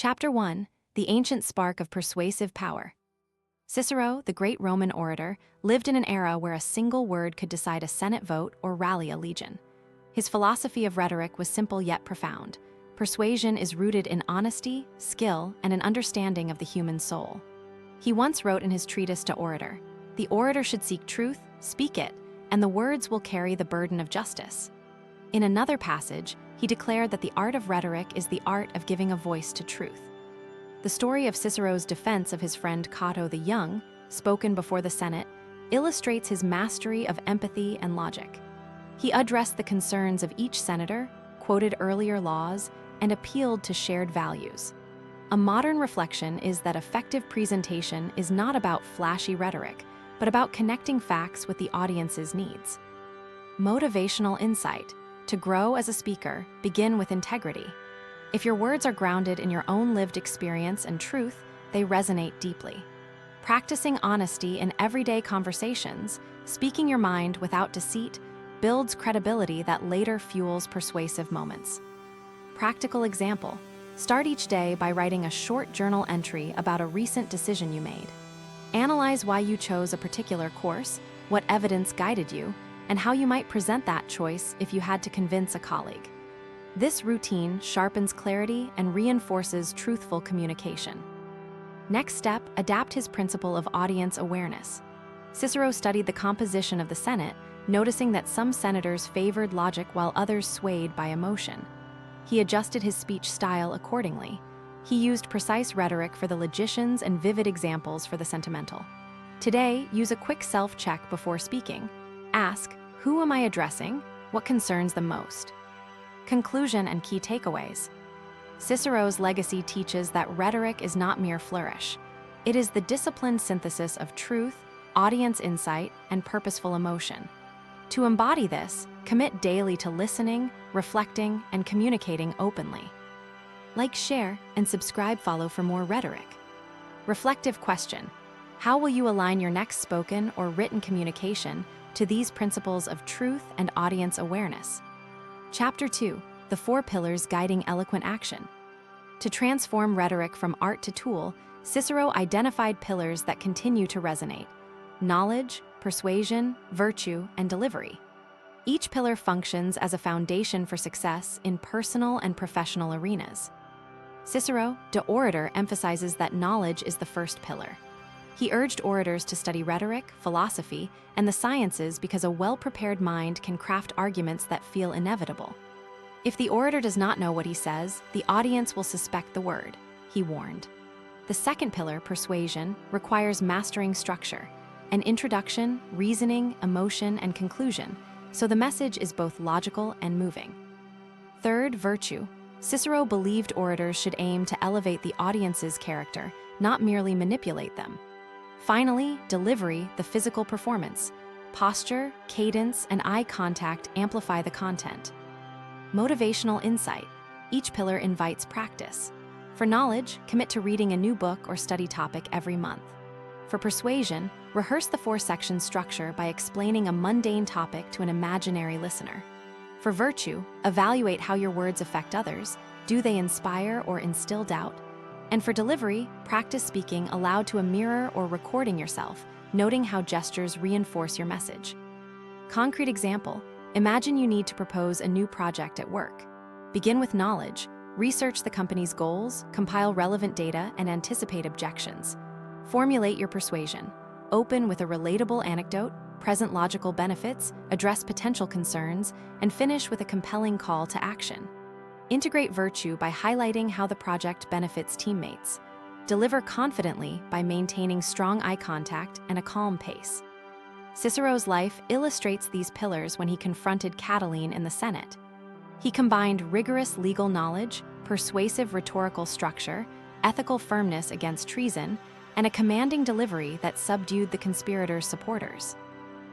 Chapter 1: The Ancient Spark of Persuasive Power. Cicero, the great Roman orator, lived in an era where a single word could decide a Senate vote or rally a legion. His philosophy of rhetoric was simple yet profound. Persuasion is rooted in honesty, skill, and an understanding of the human soul. He once wrote in his treatise De Orator, "The orator should seek truth, speak it, and the words will carry the burden of justice." In another passage, he declared that the art of rhetoric is the art of giving a voice to truth. The story of Cicero's defense of his friend Cato the Young, spoken before the Senate, illustrates his mastery of empathy and logic. He addressed the concerns of each senator, quoted earlier laws, and appealed to shared values. A modern reflection is that effective presentation is not about flashy rhetoric, but about connecting facts with the audience's needs. Motivational insight. To grow as a speaker, begin with integrity. If your words are grounded in your own lived experience and truth, they resonate deeply. Practicing honesty in everyday conversations, speaking your mind without deceit, builds credibility that later fuels persuasive moments. Practical example: start each day by writing a short journal entry about a recent decision you made. Analyze why you chose a particular course, what evidence guided you, and how you might present that choice if you had to convince a colleague. This routine sharpens clarity and reinforces truthful communication. Next step, adapt his principle of audience awareness. Cicero studied the composition of the Senate, noticing that some senators favored logic while others swayed by emotion. He adjusted his speech style accordingly. He used precise rhetoric for the logicians and vivid examples for the sentimental. Today, use a quick self-check before speaking. Ask, who am I addressing? What concerns them most? Conclusion and key takeaways. Cicero's legacy teaches that rhetoric is not mere flourish. It is the disciplined synthesis of truth, audience insight, and purposeful emotion. To embody this, commit daily to listening, reflecting, and communicating openly. Like, share, and subscribe follow for more rhetoric. Reflective question: how will you align your next spoken or written communication to these principles of truth and audience awareness? Chapter 2: The 4 Pillars Guiding Eloquent Action. To transform rhetoric from art to tool, Cicero identified pillars that continue to resonate: knowledge, persuasion, virtue, and delivery. Each pillar functions as a foundation for success in personal and professional arenas. Cicero, De Orator, emphasizes that knowledge is the first pillar. He urged orators to study rhetoric, philosophy, and the sciences because a well-prepared mind can craft arguments that feel inevitable. If the orator does not know what he says, the audience will suspect the word, he warned. The second pillar, persuasion, requires mastering structure, an introduction, reasoning, emotion, and conclusion, so the message is both logical and moving. Third, virtue. Cicero believed orators should aim to elevate the audience's character, not merely manipulate them. Finally, delivery, the physical performance. Posture, cadence, and eye contact amplify the content. Motivational insight. Each pillar invites practice. For knowledge, commit to reading a new book or study topic every month. For persuasion, rehearse the 4-section structure by explaining a mundane topic to an imaginary listener. For virtue, evaluate how your words affect others. Do they inspire or instill doubt? And for delivery, practice speaking aloud to a mirror or recording yourself, noting how gestures reinforce your message. Concrete example: imagine you need to propose a new project at work. Begin with knowledge. Research the company's goals, compile relevant data, and anticipate objections. Formulate your persuasion. Open with a relatable anecdote, present logical benefits, address potential concerns, and finish with a compelling call to action. Integrate virtue by highlighting how the project benefits teammates. Deliver confidently by maintaining strong eye contact and a calm pace. Cicero's life illustrates these pillars when he confronted Catiline in the Senate. He combined rigorous legal knowledge, persuasive rhetorical structure, ethical firmness against treason, and a commanding delivery that subdued the conspirators' supporters.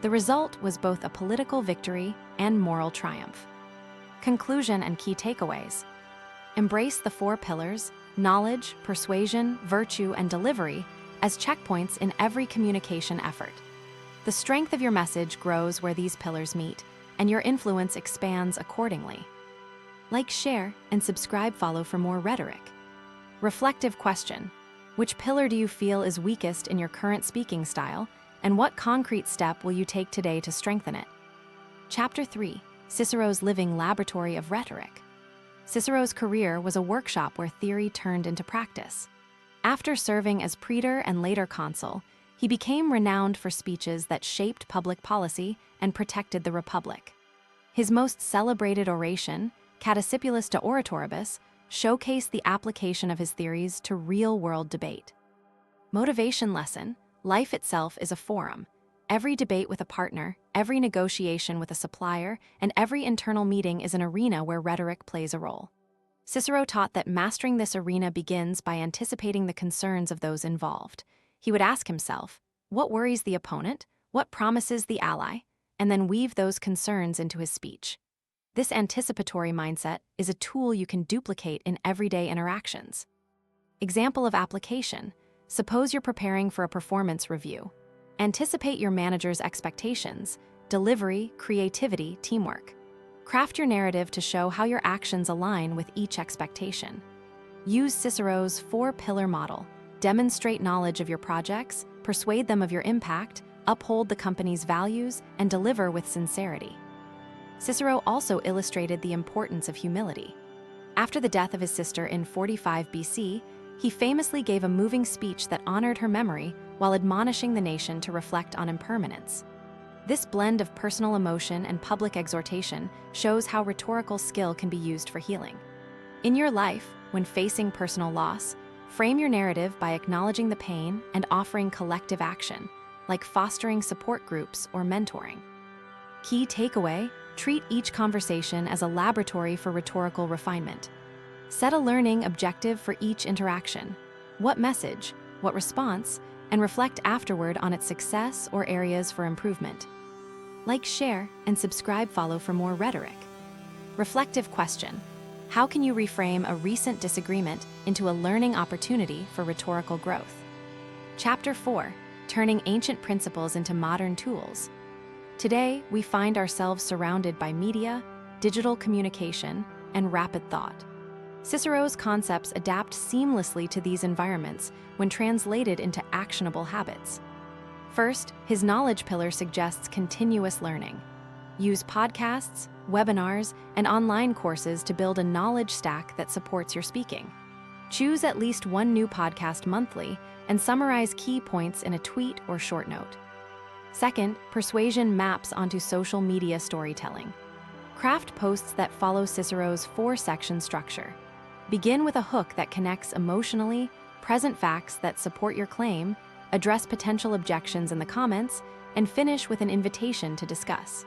The result was both a political victory and moral triumph. Conclusion and key takeaways. Embrace the 4 pillars, knowledge, persuasion, virtue, and delivery, as checkpoints in every communication effort. The strength of your message grows where these pillars meet, and your influence expands accordingly. Like, share, and subscribe follow for more rhetoric. Reflective question. Which pillar do you feel is weakest in your current speaking style, and what concrete step will you take today to strengthen it? Chapter 3. Cicero's living laboratory of rhetoric. Cicero's career was a workshop where theory turned into practice. After serving as praetor and later consul, he became renowned for speeches that shaped public policy and protected the Republic. His most celebrated oration, Catacipulus de Oratoribus, showcased the application of his theories to real-world debate. Motivation lesson: life itself is a forum. Every debate with a partner, every negotiation with a supplier, and every internal meeting is an arena where rhetoric plays a role. Cicero taught that mastering this arena begins by anticipating the concerns of those involved. He would ask himself, what worries the opponent? What promises the ally? And then weave those concerns into his speech. This anticipatory mindset is a tool you can duplicate in everyday interactions. Example of application: suppose you're preparing for a performance review. Anticipate your manager's expectations: delivery, creativity, teamwork. Craft your narrative to show how your actions align with each expectation. Use Cicero's 4-pillar model. Demonstrate knowledge of your projects, persuade them of your impact, uphold the company's values, and deliver with sincerity. Cicero also illustrated the importance of humility. After the death of his sister in 45 BC, he famously gave a moving speech that honored her memory while admonishing the nation to reflect on impermanence. This blend of personal emotion and public exhortation shows how rhetorical skill can be used for healing. In your life, when facing personal loss, frame your narrative by acknowledging the pain and offering collective action, like fostering support groups or mentoring. Key takeaway: treat each conversation as a laboratory for rhetorical refinement. Set a learning objective for each interaction. What message, what response, and reflect afterward on its success or areas for improvement. Like, share, and subscribe for more rhetoric. Reflective question: how can you reframe a recent disagreement into a learning opportunity for rhetorical growth? Chapter 4. Turning ancient principles into modern tools. Today, we find ourselves surrounded by media, digital communication, and rapid thought. Cicero's concepts adapt seamlessly to these environments when translated into actionable habits. First, his knowledge pillar suggests continuous learning. Use podcasts, webinars, and online courses to build a knowledge stack that supports your speaking. Choose at least one new podcast monthly and summarize key points in a tweet or short note. Second, persuasion maps onto social media storytelling. Craft posts that follow Cicero's 4-section structure. Begin with a hook that connects emotionally, present facts that support your claim, address potential objections in the comments, and finish with an invitation to discuss.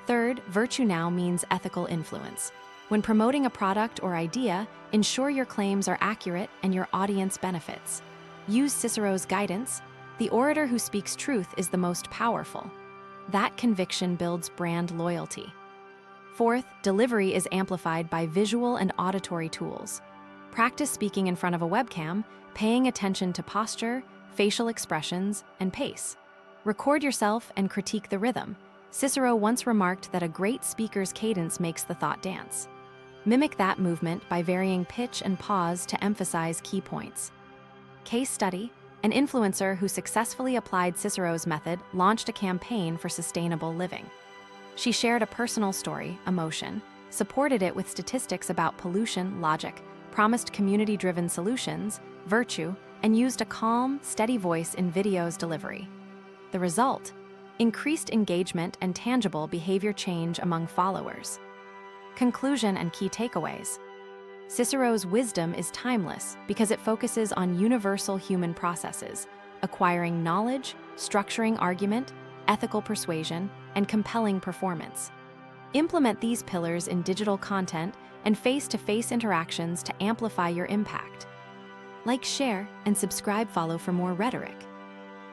Third, virtue now means ethical influence. When promoting a product or idea, ensure your claims are accurate and your audience benefits. Use Cicero's guidance: the orator who speaks truth is the most powerful. That conviction builds brand loyalty. Fourth, delivery is amplified by visual and auditory tools. Practice speaking in front of a webcam, paying attention to posture, facial expressions, and pace. Record yourself and critique the rhythm. Cicero once remarked that a great speaker's cadence makes the thought dance. Mimic that movement by varying pitch and pause to emphasize key points. Case study: an influencer who successfully applied Cicero's method launched a campaign for sustainable living. She shared a personal story, emotion, supported it with statistics about pollution, logic, promised community-driven solutions, virtue, and used a calm, steady voice in video's delivery. The result: increased engagement and tangible behavior change among followers. Conclusion and key takeaways. Cicero's wisdom is timeless because it focuses on universal human processes: acquiring knowledge, structuring argument, ethical persuasion, and compelling performance. Implement these pillars in digital content and face-to-face interactions to amplify your impact. Like, share, and subscribe for more rhetoric.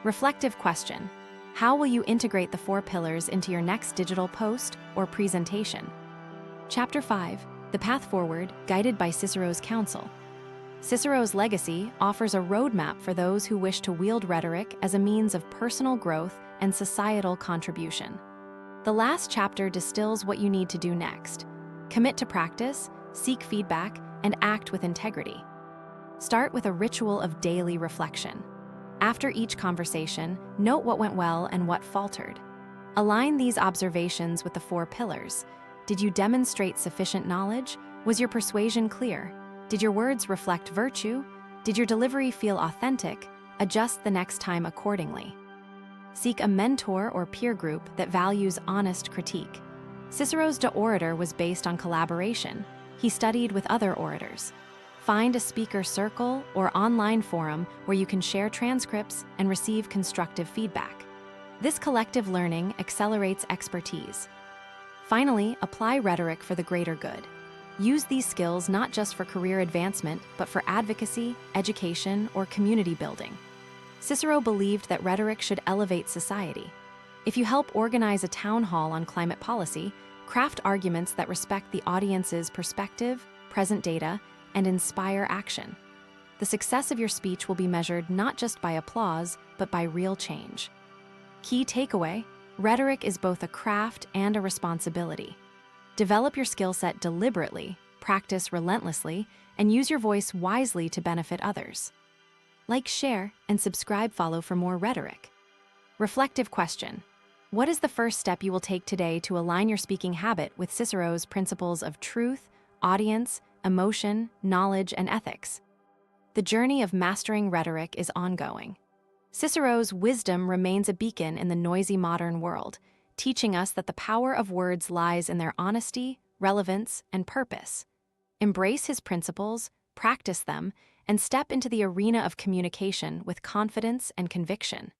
Reflective question: how will you integrate the 4 pillars into your next digital post or presentation? Chapter 5. The Path Forward, guided by Cicero's counsel. Cicero's legacy offers a roadmap for those who wish to wield rhetoric as a means of personal growth and societal contribution. The last chapter distills what you need to do next. Commit to practice, seek feedback, and act with integrity. Start with a ritual of daily reflection. After each conversation, note what went well and what faltered. Align these observations with the 4 pillars. Did you demonstrate sufficient knowledge? Was your persuasion clear? Did your words reflect virtue? Did your delivery feel authentic? Adjust the next time accordingly. Seek a mentor or peer group that values honest critique. Cicero's De Orator was based on collaboration. He studied with other orators. Find a speaker circle or online forum where you can share transcripts and receive constructive feedback. This collective learning accelerates expertise. Finally, apply rhetoric for the greater good. Use these skills not just for career advancement, but for advocacy, education, or community building. Cicero believed that rhetoric should elevate society. If you help organize a town hall on climate policy, craft arguments that respect the audience's perspective, present data, and inspire action. The success of your speech will be measured not just by applause, but by real change. Key takeaway: rhetoric is both a craft and a responsibility. Develop your skill set deliberately, practice relentlessly, and use your voice wisely to benefit others. Like, share, and subscribe follow for more rhetoric. Reflective question: what is the first step you will take today to align your speaking habit with Cicero's principles of truth, audience, emotion, knowledge, and ethics? The journey of mastering rhetoric is ongoing. Cicero's wisdom remains a beacon in the noisy modern world, teaching us that the power of words lies in their honesty, relevance, and purpose. Embrace his principles, practice them, and step into the arena of communication with confidence and conviction.